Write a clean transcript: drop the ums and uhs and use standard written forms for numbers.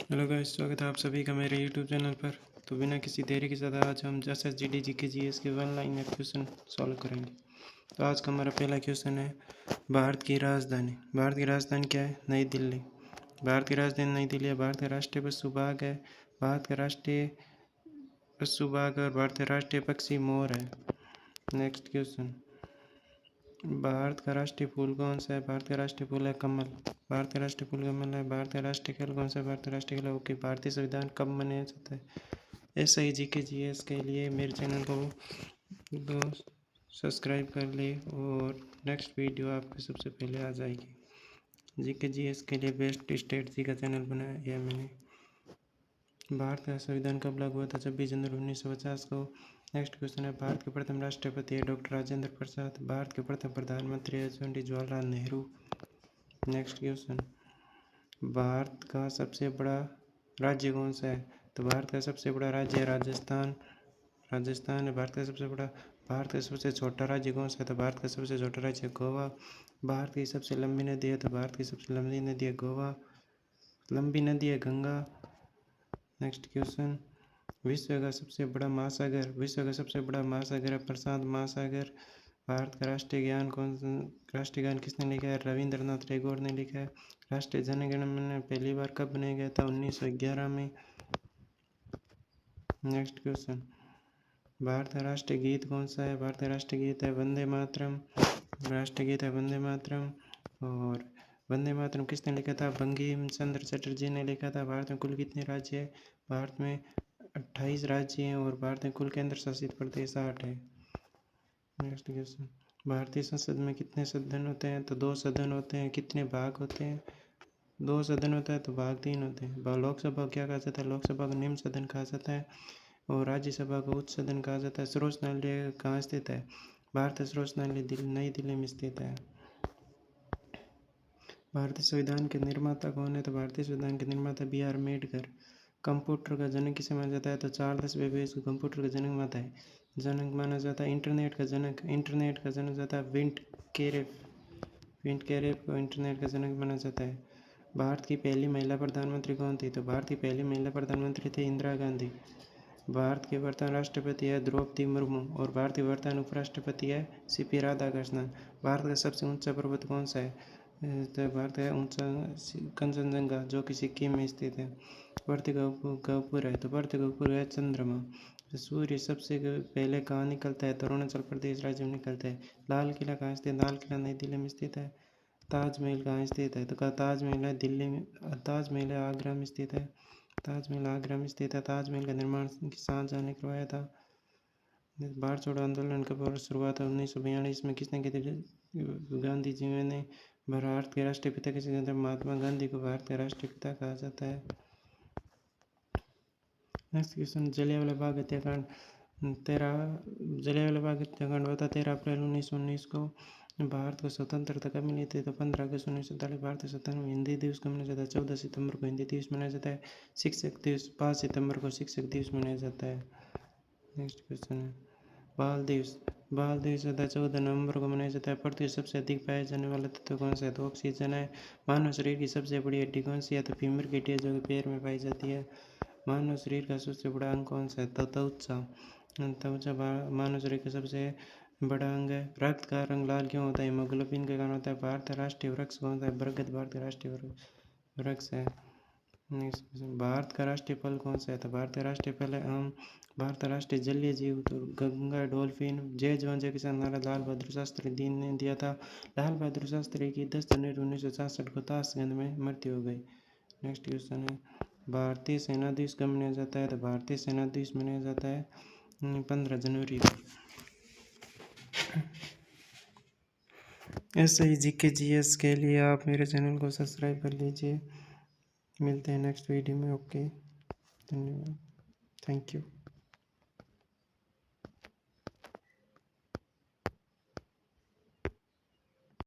Hello guys, स्वागत है आप सभी का मेरे यूट्यूब चैनल पर। तो बिना किसी देरी के साथ आज हम SSGD GK GS के वन लाइन क्वेश्चन सॉल्व करेंगे। तो आज का हमारा पहला क्वेश्चन है, भारत की राजधानी। भारत की राजधानी क्या है? नई दिल्ली। भारत की राजधानी नई दिल्ली है। भारत का राष्ट्रीय पशु बाघ है। भारत का राष्ट्रीय पशु बाघ और भारत का राष्ट्रीय पक्षी मोर है। नेक्स्ट क्वेश्चन, भारत का राष्ट्रीय फूल कौन सा है? भारत का राष्ट्रीय फूल है कमल। भारत का राष्ट्रीय फूल कमल है। भारत का राष्ट्रीय खेल कौन सा है? भारत का राष्ट्रीय खेल हॉकी। भारतीय संविधान कब मनाया जाता है? ऐसा ही GK GS के लिए मेरे चैनल को दो सब्सक्राइब कर ले और नेक्स्ट वीडियो आपको सबसे पहले आ जाएगी। GK GS के लिए बेस्ट स्ट्रेटजी का चैनल बनाया मैंने। भारत का संविधान कब लागू हुआ था? 26 जनवरी 1950 को। नेक्स्ट क्वेश्चन है, भारत के प्रथम राष्ट्रपति है डॉक्टर राजेंद्र प्रसाद। भारत के प्रथम प्रधानमंत्री है पंडित जवाहरलाल नेहरू। नेक्स्ट क्वेश्चन, भारत का सबसे बड़ा राज्य कौन सा है? तो भारत का सबसे बड़ा राज्य है राजस्थान। राजस्थान है भारत का सबसे बड़ा। भारत का सबसे छोटा राज्य कौन सा है? तो भारत का सबसे छोटा राज्य है गोवा। भारत की सबसे लंबी नदी है? तो भारत की सबसे लंबी नदी है गोवा। लंबी नदी है गंगा। नेक्स्ट क्वेश्चन, विश्व का सबसे बड़ा महासागर। विश्व का सबसे बड़ा महासागर है प्रशांत महासागर। भारत का राष्ट्रीय गान किसने लिखा है? रविंद्रनाथ टैगोर ने लिखा है। राष्ट्रीय जनगण मन पहली बार कब बनाया गया था? 1911 में। नेक्स्ट क्वेश्चन, भारत का राष्ट्रीय गीत कौन सा है? भारत का राष्ट्रीय गीत है वंदे मातरम। राष्ट्रीय गीत है वंदे मातरम। और वंदे मातरम किसने लिखा था? बंकिम चंद्र चटर्जी ने लिखा था। भारत में कुल कितने राज्य है? भारत में 28 राज्य हैं और भारत में कुल केंद्र शासित प्रदेश 8 है। नेक्स्ट क्वेश्चन, भारतीय संसद में कितने सदन होते हैं? तो 2 सदन होते हैं। कितने भाग होते हैं? 2 सदन होता है तो भाग 3 होते हैं। लोकसभा को क्या कहा जाता है? लोकसभा को निम्न सदन कहा जाता है और राज्यसभा को उच्च सदन कहा जाता है। सर्वोच्च न्यायालय कहाँ स्थित है? भारतीय सर्वोच्च न्यायालय नई दिल्ली में स्थित है। भारतीय संविधान के निर्माता कौन है? तो भारतीय संविधान के निर्माता BR अम्बेडकर। कंप्यूटर का जनक किसे माना जाता है? तो चार्ल्स बेबेज को कंप्यूटर का जनक माना जाता है। इंटरनेट का जनक जाता है विंट कैरेफ को इंटरनेट का जनक माना जाता है। भारत की पहली महिला प्रधानमंत्री कौन थी? तो भारत की पहली महिला प्रधानमंत्री थी इंदिरा गांधी। भारत के वर्तमान राष्ट्रपति है द्रौपदी मुर्मू और भारत के वर्तमान उपराष्ट्रपति है CP राधाकृष्णन। भारत का सबसे ऊंचा पर्वत कौन सा है? तो भारत का ऊंचा कंचनजंगा जो कि सिक्किम में स्थित है। पृथ्वी का ऊपर है तो पृथ्वी का ऊपर है चंद्रमा। सूर्य सबसे पहले कहाँ निकलता है? तो अरुणाचल प्रदेश राज्य में निकलता है। लाल किला कहाँ स्थित है? लाल किला नई दिल्ली में स्थित है। ताजमहल कहाँ स्थित है? तो ताजमहल है दिल्ली में। ताजमहल आगरा में स्थित है। ताजमहल आगरा में स्थित है। ताजमहल का निर्माण शाहजहां ने करवाया था। भारत छोड़ो आंदोलन कब शुरुआत है? 1942 में। किसने की थी? गांधी जी ने। भारत के राष्ट्रीय पिता किसे कहते हैं? महात्मा गांधी को भारत का राष्ट्रीय पिता कहा जाता है। नेक्स्ट क्वेश्चन, जलियांवाला बाग हत्याकांड हुआ था 13 अप्रैल 1919 को। भारत को स्वतंत्रता कब मिली थी? तो 15 अगस्त 1947। भारत स्वतंत्र हिंदी दिवस कब मनाया जाता है? 14 सितंबर को हिंदी दिवस मनाया जाता है। शिक्षक दिवस 5 सितंबर को शिक्षक दिवस मनाया जाता है। नेक्स्ट क्वेश्चन है, बाल दिवस 14 नवंबर को मनाया जाता है। पृथ्वी सबसे अधिक पाया जाने वाला तत्व कौन सा है? तो ऑक्सीजन है। मानव शरीर की सबसे बड़ी हड्डी कौन सी है? तो फीमर की हड्डी जो कि पैर में पाई जाती है। मानव शरीर का सबसे बड़ा अंग कौन सा है? तो त्वचा मानव शरीर का सबसे बड़ा अंग है। रक्त का रंग लाल क्यों होता है? हीमोग्लोबिन के कारण होता है। भारत का राष्ट्रीय वृक्ष कौन सा है? बरगद भारत का राष्ट्रीय वृक्ष है। नेक्स्ट क्वेश्चन, भारत का राष्ट्रीय फल कौन सा है? तो भारत का राष्ट्रीय फल है आम। भारत का राष्ट्रीय जलीय जीव तो गंगा डॉल्फिन। जय जवान जय किसान नारा लाल बहादुर शास्त्री जी ने दिया था। लाल बहादुर शास्त्री की 10 जनवरी 1966 को ताशकंद में मृत्यु हो गई। नेक्स्ट क्वेश्चन है, भारतीय सेना दिवस कब मनाया जाता है? तो भारतीय सेना दिवस मनाया जाता है 15 जनवरी को। ऐसे ही GK GS के लिए आप मेरे चैनल को सब्सक्राइब कर लीजिए। मिलते हैं नेक्स्ट वीडियो में। ओके, धन्यवाद, थैंक यू।